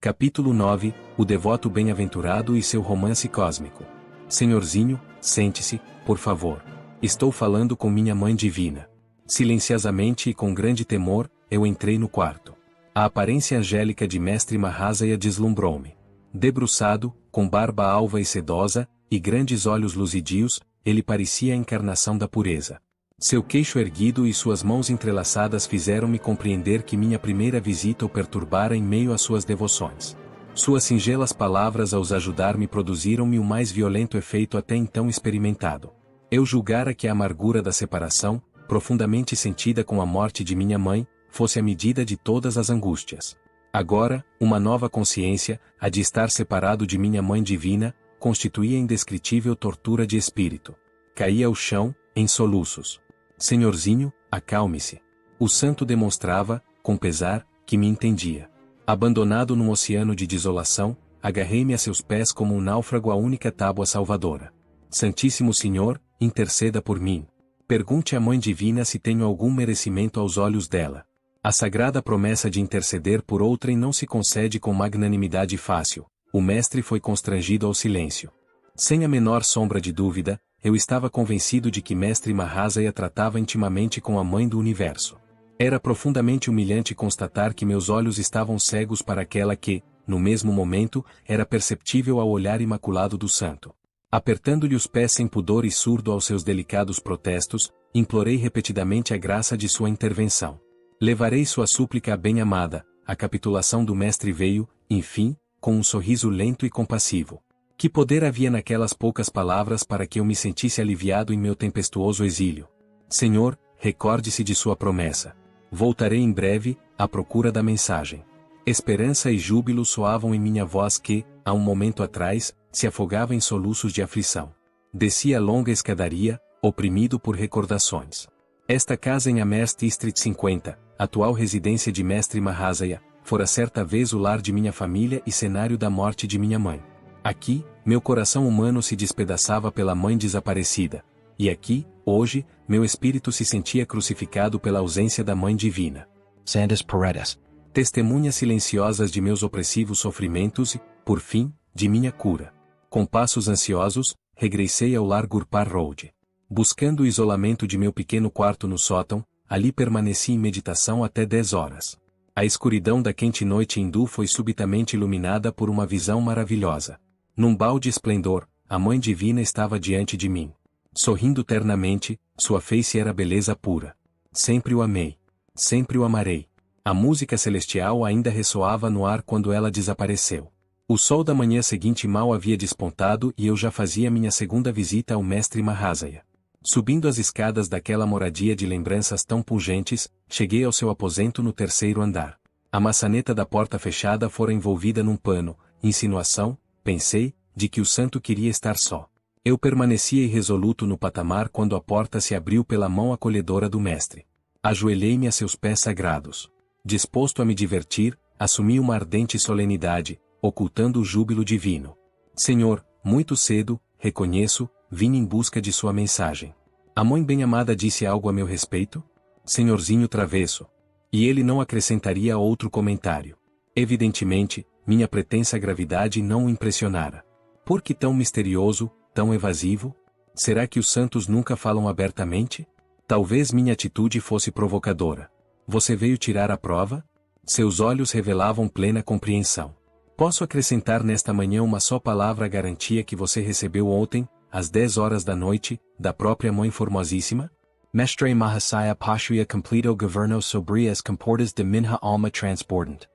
Capítulo 9, O Devoto Bem-Aventurado e seu romance cósmico. Senhorzinho, sente-se, por favor. Estou falando com minha Mãe Divina. Silenciosamente e com grande temor, eu entrei no quarto. A aparência angélica de Mestre Mahasaya deslumbrou-me. Debruçado, com barba alva e sedosa, e grandes olhos luzidios, ele parecia a encarnação da pureza. Seu queixo erguido e suas mãos entrelaçadas fizeram-me compreender que minha primeira visita o perturbara em meio às suas devoções. Suas singelas palavras aos ajudar-me produziram-me o mais violento efeito até então experimentado. Eu julgara que a amargura da separação, profundamente sentida com a morte de minha mãe, fosse a medida de todas as angústias. Agora, uma nova consciência, a de estar separado de minha Mãe Divina, constituía indescritível tortura de espírito. Caía ao chão, em soluços. Senhorzinho, acalme-se. O santo demonstrava, com pesar, que me entendia. Abandonado num oceano de desolação, agarrei-me a seus pés como um náufrago à única tábua salvadora. Santíssimo Senhor, interceda por mim. Pergunte à Mãe Divina se tenho algum merecimento aos olhos dela. A sagrada promessa de interceder por outrem não se concede com magnanimidade fácil. O mestre foi constrangido ao silêncio. Sem a menor sombra de dúvida, eu estava convencido de que Mestre Mahasaya tratava intimamente com a Mãe do Universo. Era profundamente humilhante constatar que meus olhos estavam cegos para aquela que, no mesmo momento, era perceptível ao olhar imaculado do santo. Apertando-lhe os pés sem pudor e surdo aos seus delicados protestos, implorei repetidamente a graça de sua intervenção. Levarei sua súplica à bem-amada. A capitulação do mestre veio, enfim, com um sorriso lento e compassivo. Que poder havia naquelas poucas palavras para que eu me sentisse aliviado em meu tempestuoso exílio? Senhor, recorde-se de sua promessa. Voltarei em breve, à procura da mensagem. Esperança e júbilo soavam em minha voz que, há um momento atrás, se afogava em soluços de aflição. Desci a longa escadaria, oprimido por recordações. Esta casa em Amherst Street 50, atual residência de Mestre Mahasaya, fora certa vez o lar de minha família e cenário da morte de minha mãe. Aqui, meu coração humano se despedaçava pela mãe desaparecida. E aqui, hoje, meu espírito se sentia crucificado pela ausência da Mãe Divina. Sanders Paredes. Testemunhas silenciosas de meus opressivos sofrimentos e, por fim, de minha cura. Com passos ansiosos, regressei ao lar Gurpar Road. Buscando o isolamento de meu pequeno quarto no sótão, ali permaneci em meditação até 10 horas. A escuridão da quente noite hindu foi subitamente iluminada por uma visão maravilhosa. Num balde esplendor, a Mãe Divina estava diante de mim. Sorrindo ternamente, sua face era beleza pura. Sempre o amei. Sempre o amarei. A música celestial ainda ressoava no ar quando ela desapareceu. O sol da manhã seguinte mal havia despontado e eu já fazia minha segunda visita ao Mestre Mahasaya. Subindo as escadas daquela moradia de lembranças tão pungentes, cheguei ao seu aposento no 3º andar. A maçaneta da porta fechada fora envolvida num pano, insinuação, pensei, de que o santo queria estar só. Eu permanecia irresoluto no patamar quando a porta se abriu pela mão acolhedora do mestre. Ajoelhei-me a seus pés sagrados. Disposto a me divertir, assumi uma ardente solenidade, ocultando o júbilo divino. Senhor, muito cedo, reconheço, vim em busca de sua mensagem. A Mãe bem-amada disse algo a meu respeito? Senhorzinho travesso. E ele não acrescentaria outro comentário. Evidentemente, minha pretensa gravidade não o impressionara. Por que tão misterioso, tão evasivo? Será que os santos nunca falam abertamente? Talvez minha atitude fosse provocadora. Você veio tirar a prova? Seus olhos revelavam plena compreensão. Posso acrescentar nesta manhã uma só palavra à garantia que você recebeu ontem, às 10 horas da noite, da própria Mãe Formosíssima? Mestre Mahasaya possui completo governo sobre as comportas de minha alma transbordante.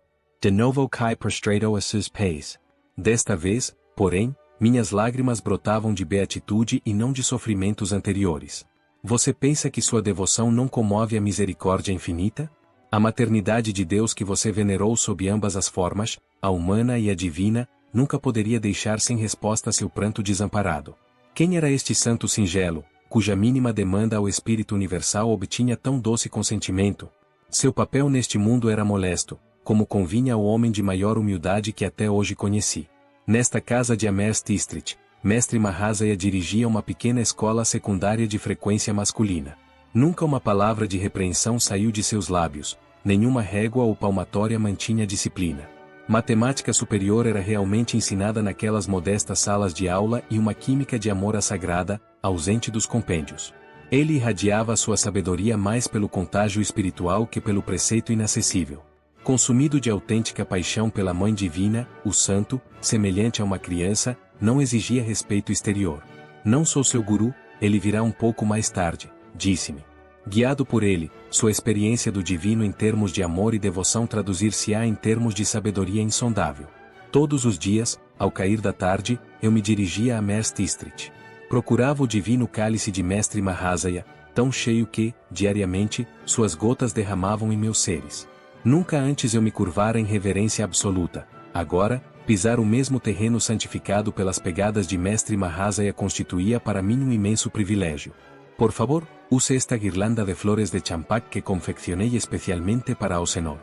De novo cai prostrado a seus pés. Desta vez, porém, minhas lágrimas brotavam de beatitude e não de sofrimentos anteriores. Você pensa que sua devoção não comove a misericórdia infinita? A maternidade de Deus que você venerou sob ambas as formas, a humana e a divina, nunca poderia deixar sem resposta seu pranto desamparado. Quem era este santo singelo, cuja mínima demanda ao Espírito Universal obtinha tão doce consentimento? Seu papel neste mundo era molesto, como convinha ao homem de maior humildade que até hoje conheci. Nesta casa de Amherst Street, Mestre Mahasaya dirigia uma pequena escola secundária de frequência masculina. Nunca uma palavra de repreensão saiu de seus lábios, nenhuma régua ou palmatória mantinha a disciplina. Matemática superior era realmente ensinada naquelas modestas salas de aula e uma química de amor à sagrada, ausente dos compêndios. Ele irradiava sua sabedoria mais pelo contágio espiritual que pelo preceito inacessível. Consumido de autêntica paixão pela Mãe Divina, o santo, semelhante a uma criança, não exigia respeito exterior. Não sou seu guru, ele virá um pouco mais tarde, disse-me. Guiado por ele, sua experiência do divino em termos de amor e devoção traduzir-se-á em termos de sabedoria insondável. Todos os dias, ao cair da tarde, eu me dirigia a Merst Street. Procurava o divino cálice de Mestre Mahasaya, tão cheio que, diariamente, suas gotas derramavam em meus seres. Nunca antes eu me curvara em reverência absoluta. Agora, pisar o mesmo terreno santificado pelas pegadas de Mestre Mahasaya constituía para mim um imenso privilégio. Por favor, use esta guirlanda de flores de champac que confeccionei especialmente para o Senhor.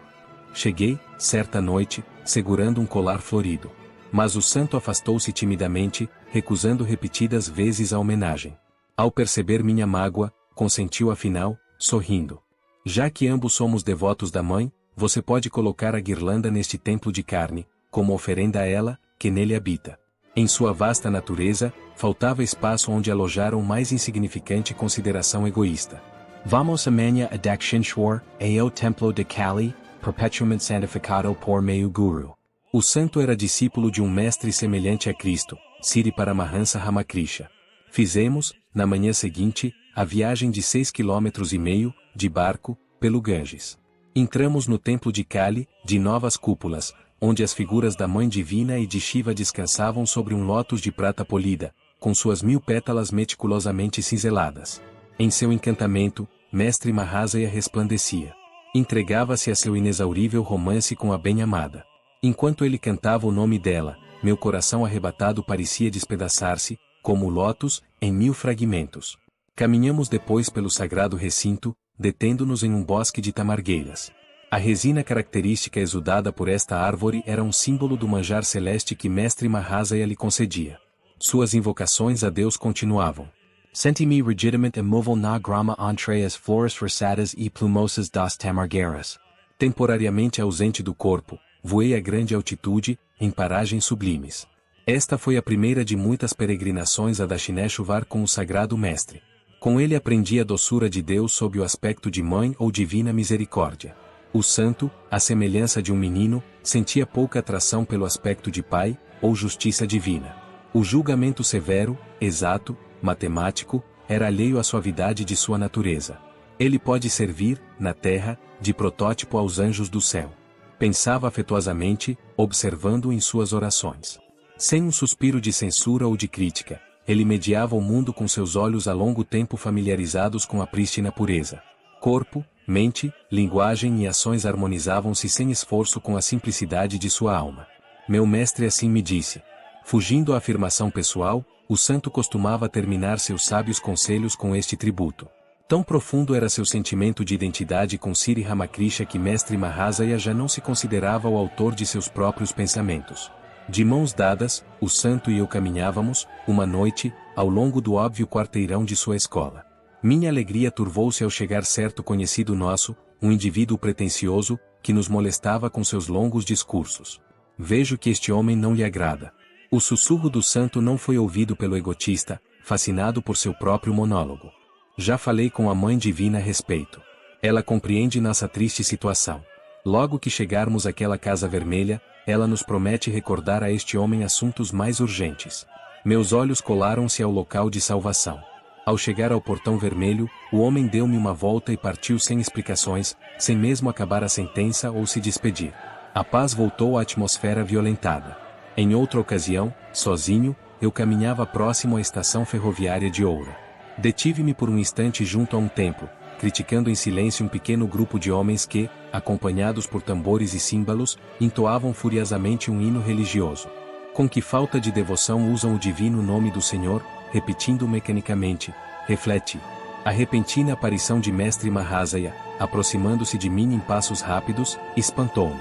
Cheguei, certa noite, segurando um colar florido. Mas o santo afastou-se timidamente, recusando repetidas vezes a homenagem. Ao perceber minha mágoa, consentiu afinal, sorrindo. Já que ambos somos devotos da Mãe, você pode colocar a guirlanda neste templo de carne, como oferenda a ela, que nele habita. Em sua vasta natureza, faltava espaço onde alojar uma mais insignificante consideração egoísta. Vamos amanhã a Dakshineshwar, ao Templo de Kali, perpetuamente santificado por meu Guru. O santo era discípulo de um mestre semelhante a Cristo, Sri Paramahansa Ramakrisha. Fizemos, na manhã seguinte, a viagem de 6,5 km, de barco, pelo Ganges. Entramos no templo de Kali, de novas cúpulas, onde as figuras da Mãe Divina e de Shiva descansavam sobre um lótus de prata polida, com suas 1000 pétalas meticulosamente cinzeladas. Em seu encantamento, Mestre Mahasaya resplandecia. Entregava-se a seu inexaurível romance com a bem-amada. Enquanto ele cantava o nome dela, meu coração arrebatado parecia despedaçar-se, como o lótus, em 1000 fragmentos. Caminhamos depois pelo sagrado recinto, detendo-nos em um bosque de tamargueiras. A resina característica exudada por esta árvore era um símbolo do manjar celeste que Mestre Mahasaya lhe concedia. Suas invocações a Deus continuavam. Senti-me legitimamente imóvel na grama entre as flores rosadas e plumosas das tamargueiras. Temporariamente ausente do corpo, voei a grande altitude, em paragens sublimes. Esta foi a primeira de muitas peregrinações a Dakshineshwar com o sagrado mestre. Com ele aprendi a doçura de Deus sob o aspecto de mãe ou divina misericórdia. O santo, à semelhança de um menino, sentia pouca atração pelo aspecto de pai, ou justiça divina. O julgamento severo, exato, matemático, era alheio à suavidade de sua natureza. Ele pode servir, na terra, de protótipo aos anjos do céu. Pensava afetuosamente, observando-o em suas orações. Sem um suspiro de censura ou de crítica, ele mediava o mundo com seus olhos há longo tempo familiarizados com a prístina pureza. Corpo, mente, linguagem e ações harmonizavam-se sem esforço com a simplicidade de sua alma. Meu mestre assim me disse. Fugindo à afirmação pessoal, o santo costumava terminar seus sábios conselhos com este tributo. Tão profundo era seu sentimento de identidade com Sri Ramakrisha que Mestre Mahasaya já não se considerava o autor de seus próprios pensamentos. De mãos dadas, o santo e eu caminhávamos, uma noite, ao longo do óbvio quarteirão de sua escola. Minha alegria turvou-se ao chegar certo conhecido nosso, um indivíduo pretensioso, que nos molestava com seus longos discursos. Vejo que este homem não lhe agrada. O sussurro do santo não foi ouvido pelo egotista, fascinado por seu próprio monólogo. Já falei com a Mãe Divina a respeito. Ela compreende nossa triste situação. Logo que chegarmos àquela casa vermelha, ela nos promete recordar a este homem assuntos mais urgentes. Meus olhos colaram-se ao local de salvação. Ao chegar ao portão vermelho, o homem deu-me uma volta e partiu sem explicações, sem mesmo acabar a sentença ou se despedir. A paz voltou à atmosfera violentada. Em outra ocasião, sozinho, eu caminhava próximo à estação ferroviária de Oura. Detive-me por um instante junto a um templo, criticando em silêncio um pequeno grupo de homens que, acompanhados por tambores e símbolos, entoavam furiosamente um hino religioso. Com que falta de devoção usam o divino nome do Senhor, repetindo mecanicamente, reflete. A repentina aparição de Mestre Mahasaya, aproximando-se de mim em passos rápidos, espantou-me.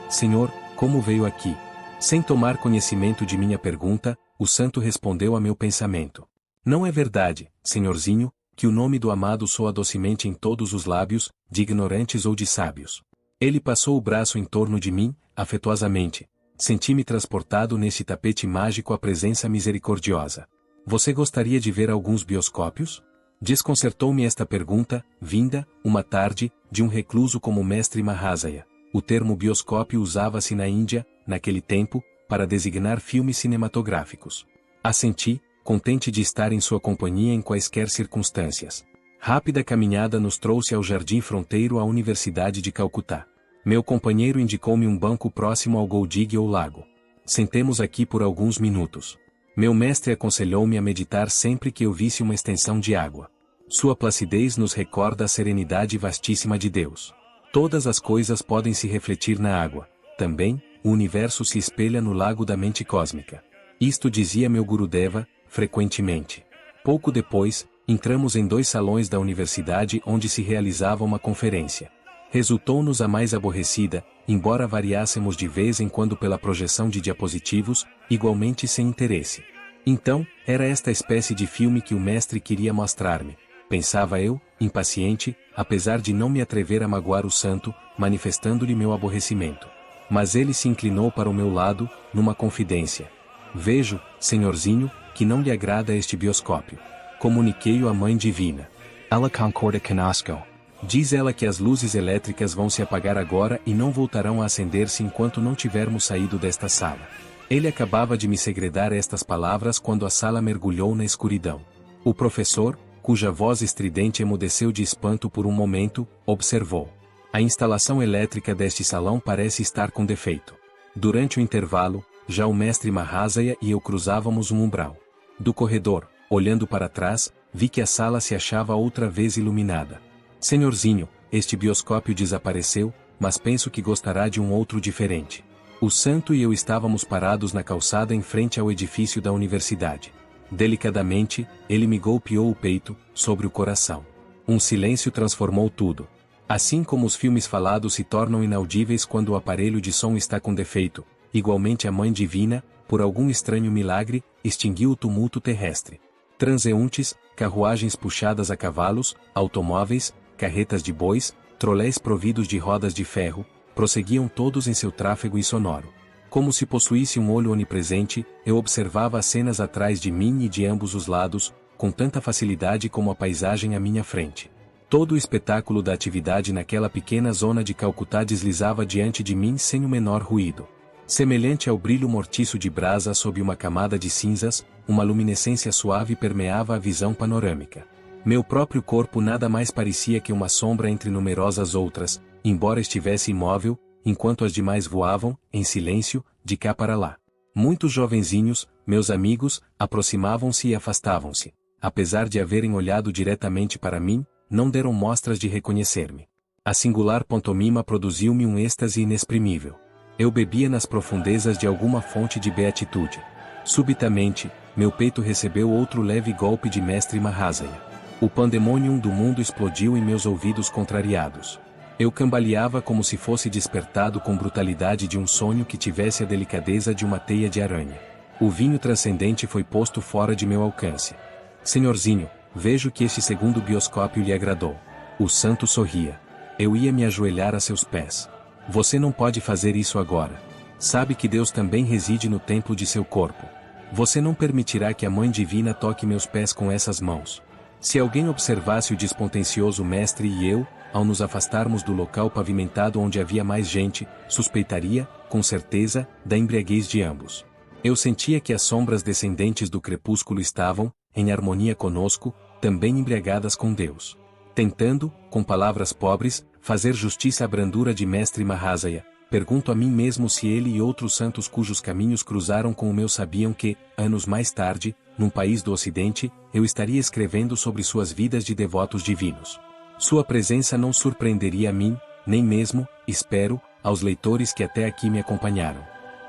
Senhor, como veio aqui? Sem tomar conhecimento de minha pergunta, o santo respondeu a meu pensamento. Não é verdade, senhorzinho, que o nome do amado soa docemente em todos os lábios, de ignorantes ou de sábios. Ele passou o braço em torno de mim, afetuosamente, Senti-me transportado neste tapete mágico à presença misericordiosa. Você gostaria de ver alguns bioscópios? Desconcertou-me esta pergunta, vinda, uma tarde, de um recluso como o mestre Mahasaya. O termo bioscópio usava-se na Índia, naquele tempo, para designar filmes cinematográficos. Assenti, contente de estar em sua companhia em quaisquer circunstâncias. Rápida caminhada nos trouxe ao jardim fronteiro à Universidade de Calcutá. Meu companheiro indicou-me um banco próximo ao Goldig ou lago. Sentemos aqui por alguns minutos. Meu mestre aconselhou-me a meditar sempre que eu visse uma extensão de água. Sua placidez nos recorda a serenidade vastíssima de Deus. Todas as coisas podem se refletir na água. Também, o universo se espelha no lago da mente cósmica. Isto dizia meu Gurudeva, frequentemente. Pouco depois, entramos em 2 salões da universidade onde se realizava uma conferência. Resultou-nos a mais aborrecida, embora variássemos de vez em quando pela projeção de diapositivos, igualmente sem interesse. Então, era esta espécie de filme que o mestre queria mostrar-me, pensava eu, impaciente, apesar de não me atrever a magoar o santo, manifestando-lhe meu aborrecimento. Mas ele se inclinou para o meu lado, numa confidência. Vejo, senhorzinho, que não lhe agrada este bioscópio. Comuniquei-o à Mãe Divina. Ela concorda conosco. Diz ela que as luzes elétricas vão se apagar agora e não voltarão a acender-se enquanto não tivermos saído desta sala. Ele acabava de me segredar estas palavras quando a sala mergulhou na escuridão. O professor, cuja voz estridente emudeceu de espanto por um momento, observou. A instalação elétrica deste salão parece estar com defeito. Durante o intervalo, já o mestre Mahasaya e eu cruzávamos um umbral. Do corredor, olhando para trás, vi que a sala se achava outra vez iluminada. Senhorzinho, este bioscópio desapareceu, mas penso que gostará de um outro diferente. O santo e eu estávamos parados na calçada em frente ao edifício da universidade. Delicadamente, ele me golpeou o peito, sobre o coração. Um silêncio transformou tudo. Assim como os filmes falados se tornam inaudíveis quando o aparelho de som está com defeito, igualmente a Mãe Divina, por algum estranho milagre, extinguiu o tumulto terrestre. Transeuntes, carruagens puxadas a cavalos, automóveis, carretas de bois, trolléis providos de rodas de ferro, prosseguiam todos em seu tráfego insonoro. Como se possuísse um olho onipresente, eu observava as cenas atrás de mim e de ambos os lados, com tanta facilidade como a paisagem à minha frente. Todo o espetáculo da atividade naquela pequena zona de Calcutá deslizava diante de mim sem o menor ruído. Semelhante ao brilho mortiço de brasa sob uma camada de cinzas, uma luminescência suave permeava a visão panorâmica. Meu próprio corpo nada mais parecia que uma sombra entre numerosas outras, embora estivesse imóvel, enquanto as demais voavam, em silêncio, de cá para lá. Muitos jovenzinhos, meus amigos, aproximavam-se e afastavam-se. Apesar de haverem olhado diretamente para mim, não deram mostras de reconhecer-me. A singular pantomima produziu-me um êxtase inexprimível. Eu bebia nas profundezas de alguma fonte de beatitude. Subitamente, meu peito recebeu outro leve golpe de mestre Mahasaya. O pandemônium do mundo explodiu em meus ouvidos contrariados. Eu cambaleava como se fosse despertado com brutalidade de um sonho que tivesse a delicadeza de uma teia de aranha. O vinho transcendente foi posto fora de meu alcance. Senhorzinho, vejo que este segundo bioscópio lhe agradou. O santo sorria. Eu ia me ajoelhar a seus pés. Você não pode fazer isso agora. Sabe que Deus também reside no templo de seu corpo. Você não permitirá que a Mãe Divina toque meus pés com essas mãos. Se alguém observasse o despontencioso mestre e eu, ao nos afastarmos do local pavimentado onde havia mais gente, suspeitaria, com certeza, da embriaguez de ambos. Eu sentia que as sombras descendentes do crepúsculo estavam, em harmonia conosco, também embriagadas com Deus. Tentando, com palavras pobres, fazer justiça à brandura de mestre Mahasaya, pergunto a mim mesmo se ele e outros santos cujos caminhos cruzaram com o meu sabiam que, anos mais tarde, num país do Ocidente, eu estaria escrevendo sobre suas vidas de devotos divinos. Sua presença não surpreenderia a mim, nem mesmo, espero, aos leitores que até aqui me acompanharam.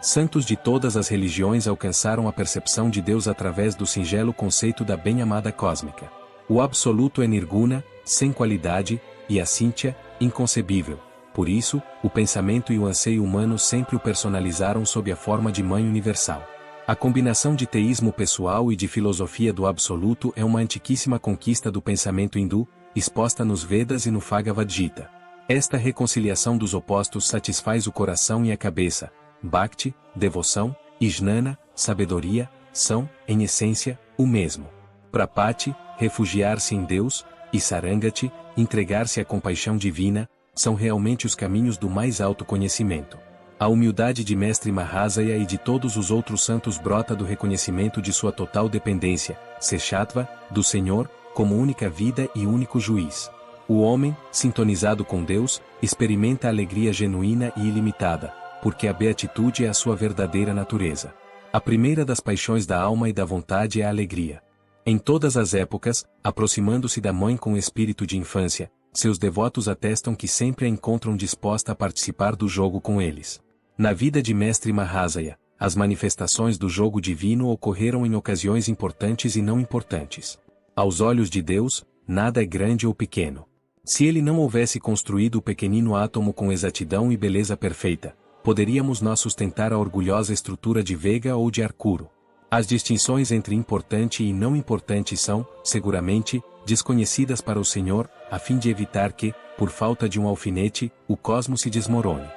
Santos de todas as religiões alcançaram a percepção de Deus através do singelo conceito da bem-amada cósmica. O absoluto é nirguna, sem qualidade, e a cíntia, inconcebível. Por isso, o pensamento e o anseio humano sempre o personalizaram sob a forma de Mãe Universal. A combinação de teísmo pessoal e de filosofia do absoluto é uma antiquíssima conquista do pensamento hindu, exposta nos Vedas e no Bhagavad Gita. Esta reconciliação dos opostos satisfaz o coração e a cabeça, bhakti, devoção, e jnana, sabedoria, são, em essência, o mesmo. Prapati, refugiar-se em Deus, e sarangati, entregar-se à compaixão divina, são realmente os caminhos do mais alto conhecimento. A humildade de Mestre Mahasaya e de todos os outros santos brota do reconhecimento de sua total dependência, Seshatva, do Senhor, como única vida e único juiz. O homem, sintonizado com Deus, experimenta alegria genuína e ilimitada, porque a beatitude é a sua verdadeira natureza. A primeira das paixões da alma e da vontade é a alegria. Em todas as épocas, aproximando-se da mãe com espírito de infância, seus devotos atestam que sempre a encontram disposta a participar do jogo com eles. Na vida de Mestre Mahasaya, as manifestações do jogo divino ocorreram em ocasiões importantes e não importantes. Aos olhos de Deus, nada é grande ou pequeno. Se ele não houvesse construído o pequenino átomo com exatidão e beleza perfeita, poderíamos nós sustentar a orgulhosa estrutura de Vega ou de Arcuro. As distinções entre importante e não importante são, seguramente, desconhecidas para o Senhor, a fim de evitar que, por falta de um alfinete, o cosmos se desmorone.